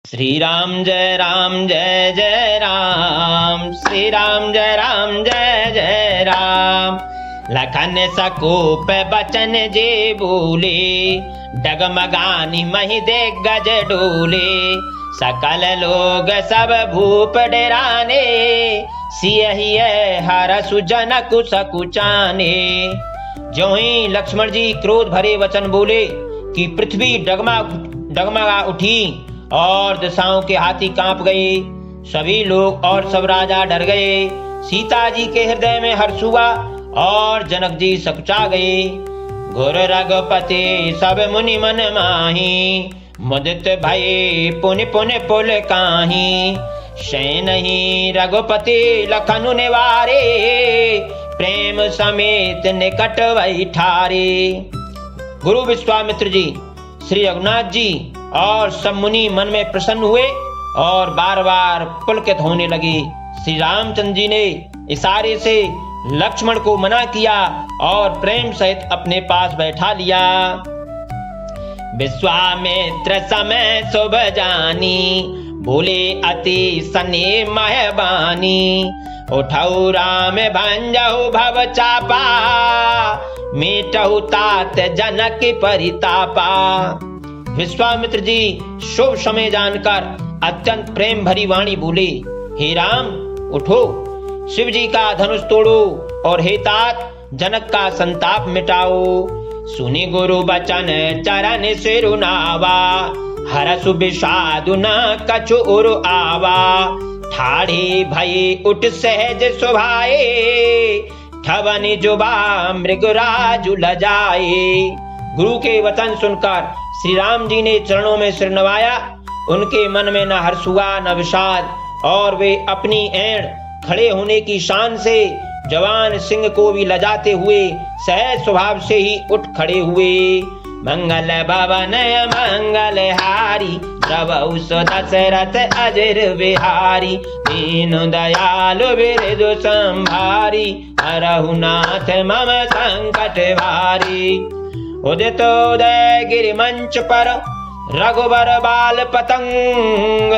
श्री राम जय जय राम, श्री राम जय जय राम। लखन सकूप बचन जे बोले, डगमगानी मही दे गज डोले। सकल लोग सब भूप डराने, सियहि हर सुजन कुस कुचाने। ज्यों ही लक्ष्मण जी क्रोध भरे वचन बोले कि पृथ्वी डगमगा उठी और दिशाओं के हाथी कांप गए। सभी लोग और सब राजा डर गए। सीता जी के हृदय में हर्ष हुआ और जनक जी सकुचा गए। घोर रघुपति सब मुनि मन माही, मुदित भये पुनि पुनि पुल काहीं। शयनहि रघुपति लखनु निवारे, प्रेम समेत निकट वही ठारे। गुरु विश्वामित्र जी, श्री रघुनाथ जी और सब मुनि मन में प्रसन्न हुए और बार बार पुलकित होने लगे। श्री रामचंद्र जी ने इशारे से लक्ष्मण को मना किया और प्रेम सहित अपने पास बैठा लिया। विश्वामित्र समय शुभ जानी, बोले अति सने महबानी। उठऊ राम भंजऊ भव चापा, मीटऊ तात जनक परितापा। विश्वामित्र जी शुभ समय जानकर अत्यंत प्रेम भरी वाणी बोले, हे राम उठो, शिव जी का धनुष तोड़ो और हे तात जनक का संताप मिटाओ। सुनि गुरु बचन चरण सिरुनावा, हरसु विषादु न कछु उरु आवा। ठाढ़े भये उठ सहज सुभाए, ठवनि जुबा मृगराजु लजाए। गुरु के वचन सुनकर श्री राम जी ने चरणों में सिर नवाया। उनके मन में न हर्ष हुआ न विषाद, और वे अपनी एड़ खड़े होने की शान से जवान सिंह को भी लजाते हुए सहज स्वभाव से ही उठ खड़े हुए। मंगल भवन मंगल हारी, प्रभु सो दशरथ अजर बिहारी। दीन दयालु बिरधु संभारी, हरहु नाथ मम संकट भारी। उदित उदय गिरि मंच पर, रघुबर बाल पतंग।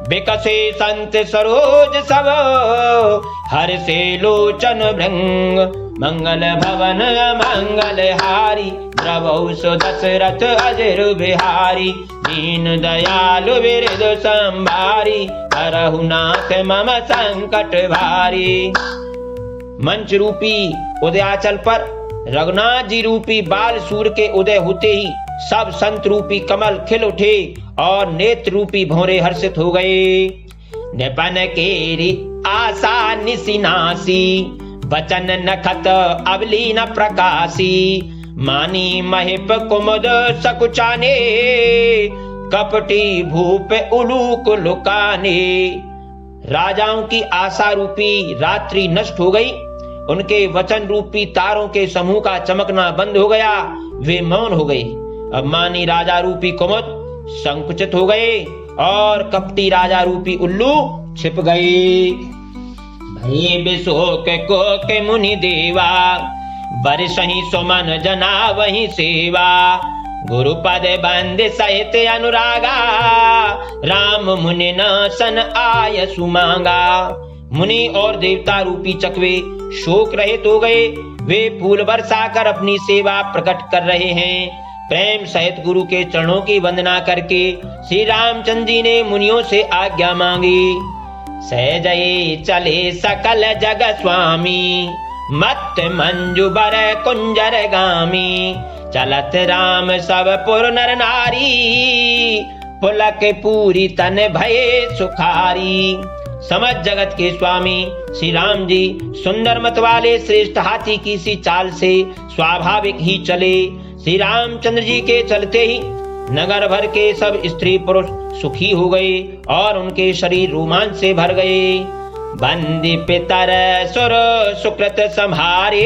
बिकसे संत सरोज सब, हर्षे लोचन भृंग। मंगल भवन मंगल हारी, प्रभु सो दशरथ अजर बिहारी। दीन दयालु बिरधु संभारी, हरहु नाथ मम संकट भारी। मंच रूपी उदयाचल पर रघुनाथ जी रूपी बाल सूर्य के उदय होते ही सब संत रूपी कमल खिल उठे और नेत्र रूपी भौरे हर्षित हो गए। निपन केरी आशा निसिनासी, बचन नखत अवली न प्रकाशी। मानी महिप कुमुद सकुचाने, कपटी भूप उलूक लुकाने। राजाओं की आशा रूपी रात्रि नष्ट हो गई। उनके वचन रूपी तारों के समूह का चमकना बंद हो गया। वे मौन हो गए। अब मानी राजा रूपी कुमुद संकुचित हो गए और कपटी राजा रूपी उल्लू छिप गए। भई बिशोक को के मुनि देवा, बरसहि सुमन जना वही सेवा। गुरुपद बंद सहित अनुरागा, राम मुनि न सन आय सुमांगा। मुनि और देवता रूपी चकवे शोक रहित हो गए। वे फूल बरसाकर अपनी सेवा प्रकट कर रहे हैं। प्रेम सहित गुरु के चरणों की वंदना करके श्री रामचंद्र जी ने मुनियों से आज्ञा मांगी। सहजये चले सकल जग स्वामी, मत मंजू बर कुंजर गामी। चलत राम सब पुर नर नारी, पुलक पूरी तन भये सुखारी। समझ जगत के स्वामी श्री राम जी सुंदर मत वाले श्रेष्ठ हाथी की सी चाल से स्वाभाविक ही चले। श्री रामचंद्र जी के चलते ही नगर भर के सब स्त्री पुरुष सुखी हो गए और उनके शरीर रोमांच से भर गए। बंदी पितर सुर सुकृत संहारे,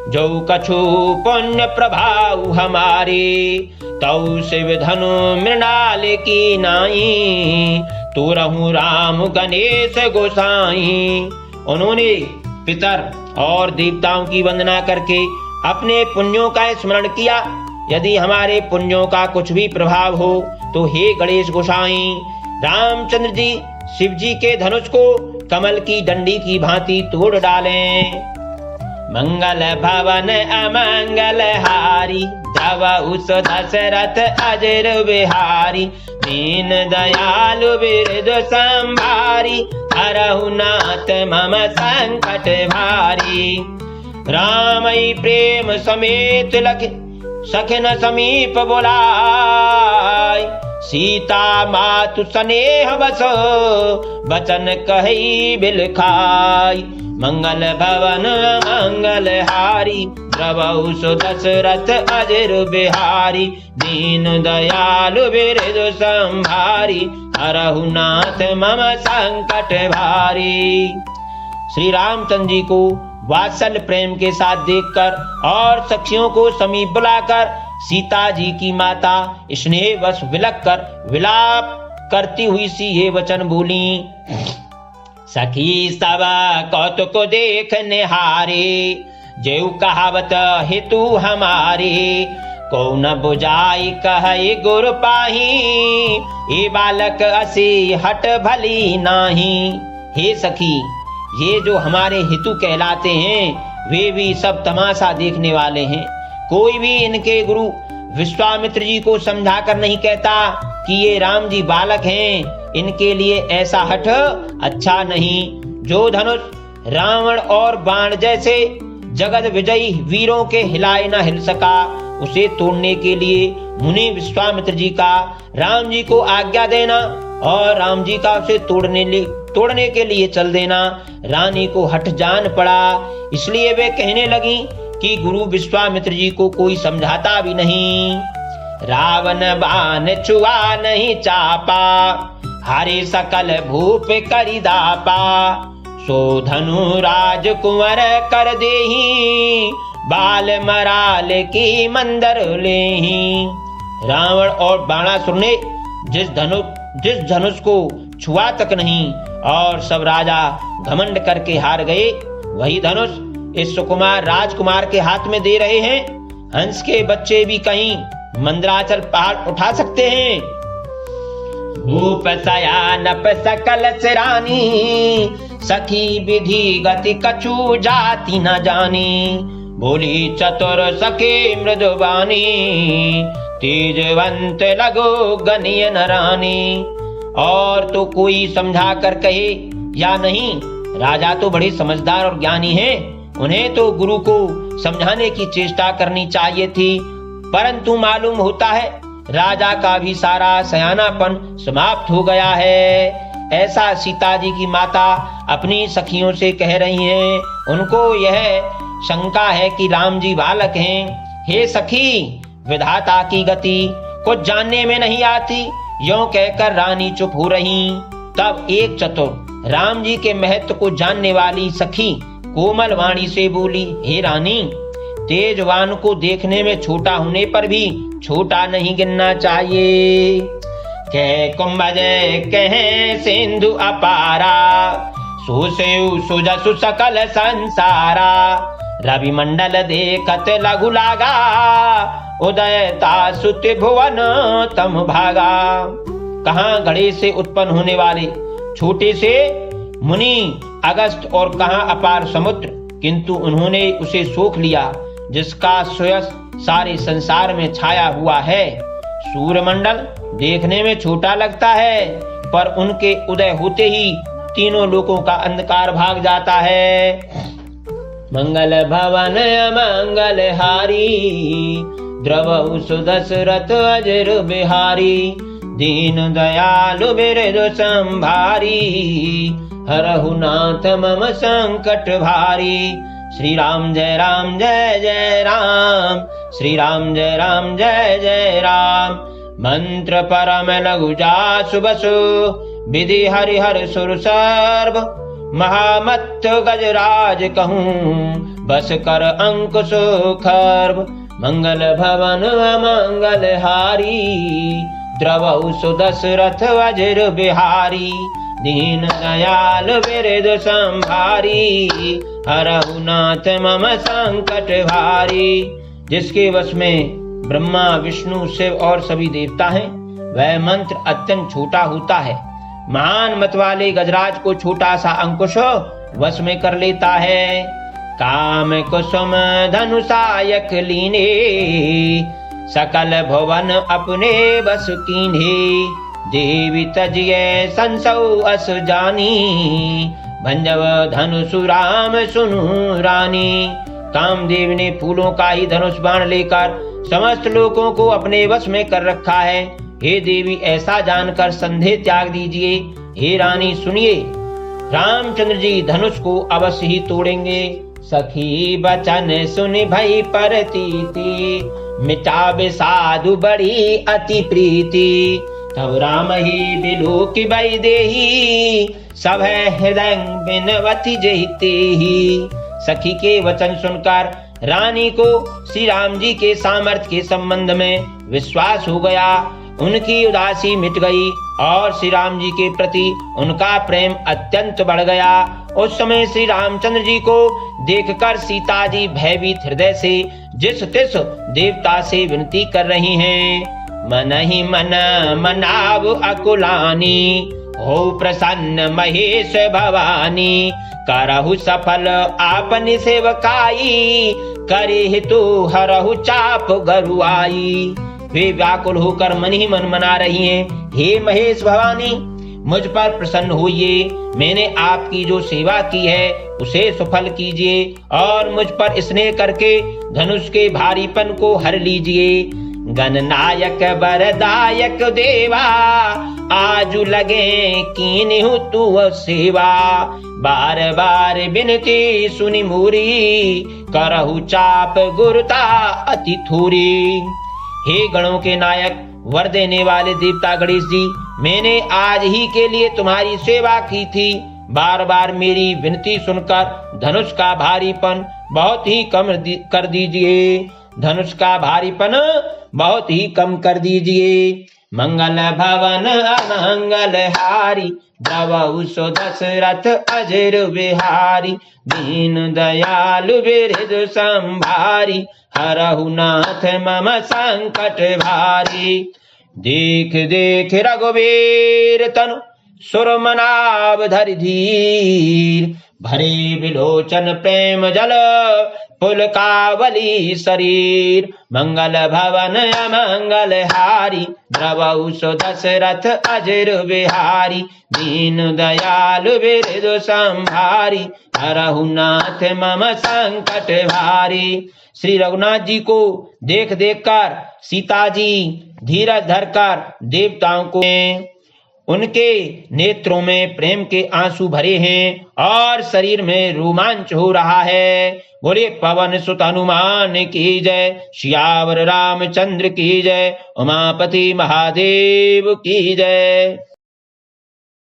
जो कछु पुण्य प्रभाव हमारे। तौ शिव धनु मृणाल की नाई, तू रहूं राम गणेश गोसाई। उन्होंने पितर और देवताओं की वंदना करके अपने पुण्यों का स्मरण किया। यदि हमारे पुण्यों का कुछ भी प्रभाव हो तो हे गणेश गोसाई, रामचंद्र जी शिव जी के धनुष को कमल की डंडी की भांति तोड़ डालें। मंगल भवन अमंगल हारी, द्रवहु सो दशरथ अजर बिहारी। दीन दयालु बिरधु संभारी, हरहु नाथ मम संकट भारी। रामई प्रेम समेत लख सखन समीप बुलाय, सीता मातु स्नेह बसो बचन कही बिलखाई। मंगल भवन मंगल हारी, द्रवहु सो दशरथ अजर बिहारी। दीन दयालु बिरधु संभारी, हरहु नाथ मम संकट भारी। श्री रामचंद्र जी को वात्सल्य प्रेम के साथ देखकर और सखियों को समीप बुलाकर सीता जी की माता स्नेह वश विलक कर विलाप करती हुई सी ये वचन बोली। सखी सब कौतुक देख निहारे, जेऊ कहावत हेतु हमारे। को न बुझाई कहे गुरु पाही, ये बालक असी हट भली नाही। हे सखी, ये जो हमारे हेतु कहलाते हैं वे भी सब तमाशा देखने वाले हैं। कोई भी इनके गुरु विश्वामित्र जी को समझा कर नहीं कहता कि ये राम जी बालक हैं, इनके लिए ऐसा हठ अच्छा नहीं। जो धनुष रावण और बाण जैसे जगत विजयी वीरों के हिलाए न हिल सका, उसे तोड़ने के लिए मुनि विश्वामित्र जी का राम जी को आज्ञा देना और राम जी का उसे तोड़ने के लिए चल देना रानी को हठ जान पड़ा। इसलिए वे कहने लगी कि गुरु विश्वामित्र जी को कोई समझाता भी नहीं। रावण बाण छुआ नहीं चापा, हरे सकल भूप करि दापा। सो धनु राज कुंवर कर देही, बाल मराल की मंदर लेही। रावण और बाणासुर ने जिस धनुष को छुआ तक नहीं और सब राजा घमंड करके हार गए, वही धनुष इस सुकुमार राजकुमार के हाथ में दे रहे हैं। हंस के बच्चे भी कहीं मंदराचल पहाड़ उठा सकते हैं। भूप सयानप सकल सिरानी, सखी विधि गति कछु जाति न जानी। बोली चतुर सखे मृदुबानी, तेजवंत लगो गनिय नरानी। और तो कोई समझा कर कहे या नहीं, राजा तो बड़े समझदार और ज्ञानी हैं, उन्हें तो गुरु को समझाने की चेष्टा करनी चाहिए थी। परंतु मालूम होता है राजा का भी सारा सयानापन समाप्त हो गया है। ऐसा सीता जी की माता अपनी सखियों से कह रही हैं। उनको यह शंका है कि राम जी बालक हैं। हे सखी, विधाता की गति कुछ जानने में नहीं आती, यों कहकर रानी चुप हो रही। तब एक चतुर राम जी के महत्व को जानने वाली सखी कोमल वाणी से बोली, हे रानी, तेजवान को देखने में छोटा होने पर भी छोटा नहीं गिनना चाहिए। कह कुंभज कहे सिंधु अपारा, सुसेउ सुजसु सकल संसारा। रवि मंडल देखत लघु लागा, उदयता सुत भुवन तम भागा। कहाँ घड़े से उत्पन्न होने वाले छोटे से मुनि अगस्त और कहाँ अपार समुद्र, किंतु उन्होंने उसे सोख लिया जिसका सुयश सारे संसार में छाया हुआ है। सूर्यमंडल देखने में छोटा लगता है, पर उनके उदय होते ही तीनों लोकों का अंधकार भाग जाता है। मंगल भवन अमंगल हारी, द्रवहु सो दशरथ अजर बिहारी। दीन दयालु बिरधु संभारी, हरहु नाथ मम संकट भारी। श्री राम जय राम जय जय राम, श्री राम जय राम जय जय राम। मंत्र परम लघु जासु बसु, विधि हरिहर सुर सर्व। महामत्त गजराज कहूँ, बस कर अंकुश खर्व। मंगल भवन अमंगल हारी, द्रवहु सो दशरथ अजर बिहारी। दीन दयाल बिरधु संभारी, हरहु नाथ मम संकट भारी। जिसके वश में ब्रह्मा विष्णु शिव और सभी देवता हैं, वह मंत्र अत्यंत छोटा होता है। महान मत वाले गजराज को छोटा सा अंकुश वश में कर लेता है। काम कुसुम धनुषायक लीने, सकल भुवन अपने बस कीन्हे। देवी तजिए संसौ अस जानी, भंजव धनुषु राम सुनु रानी। कामदेव ने फूलों का ही धनुष बाण लेकर समस्त लोगों को अपने वश में कर रखा है। हे देवी, ऐसा जानकर संदेह त्याग दीजिए। हे रानी सुनिए, रामचंद्र जी धनुष को अवश्य ही तोड़ेंगे। सखी बचन सुन भई परतीति, मिटावे साधु बड़ी अति प्रीति। तब राम ही बिलो की बई देही, सब हृदय बिनवती जहिते ही। सखी के वचन सुनकर रानी को श्री राम जी के सामर्थ्य के संबंध में विश्वास हो गया। उनकी उदासी मिट गई और श्री राम जी के प्रति उनका प्रेम अत्यंत बढ़ गया। उस समय श्री रामचंद्र जी को देखकर सीता जी भयभीत हृदय से जिस तिस देवता से विनती कर रही हैं। मन ही मन मनाव अकुलानी, हो प्रसन्न महेश भवानी। करहु सफल आपन सेवकाई, करे हितु हरहु चाप गरुआई। वे व्याकुल होकर मन ही मन मना रही हैं, हे महेश भवानी, मुझ पर प्रसन्न होइए। मैंने आपकी जो सेवा की है उसे सफल कीजिए और मुझ पर स्नेह करके धनुष के भारीपन को हर लीजिए। गणनायक वरदायक देवा, आजु लगे कीन्हु तू सेवा। बार बार बिनती सुनि मूरी, करहु चाप गुरुता अति थोरी। हे गणों के नायक, वर देने वाले देवता गणेश जी, मैंने आज ही के लिए तुम्हारी सेवा की थी। बार बार मेरी विनती सुनकर धनुष का भारीपन बहुत ही कम कर दीजिए। धनुष का भारीपन बहुत ही कम कर दीजिए। मंगल भवन अमंगल हारी, द्रवहु सो दशरथ अजर बिहारी। दीन दयालु बिरध संभारी, हरहु नाथ मम संकट भारी। देख देख रघुवीर तनु, सुर मनाव धरि धीर। भरे विलोचन प्रेम जल, पुलकावली शरीर। मंगल भवन अमंगल हारी, द्रवहु सो दशरथ अजर बिहारी। दीन दयालु बिरधु संभारी, हरहु नाथ मम संकट भारी। श्री रघुनाथ जी को देख देख कर सीता जी धीरज धरकर देवताओं को, उनके नेत्रों में प्रेम के आंसू भरे हैं और शरीर में रोमांच हो रहा है। बोले पवन सुत हनुमान की जय, सियावर रामचंद्र की जय, उमापति महादेव की जय।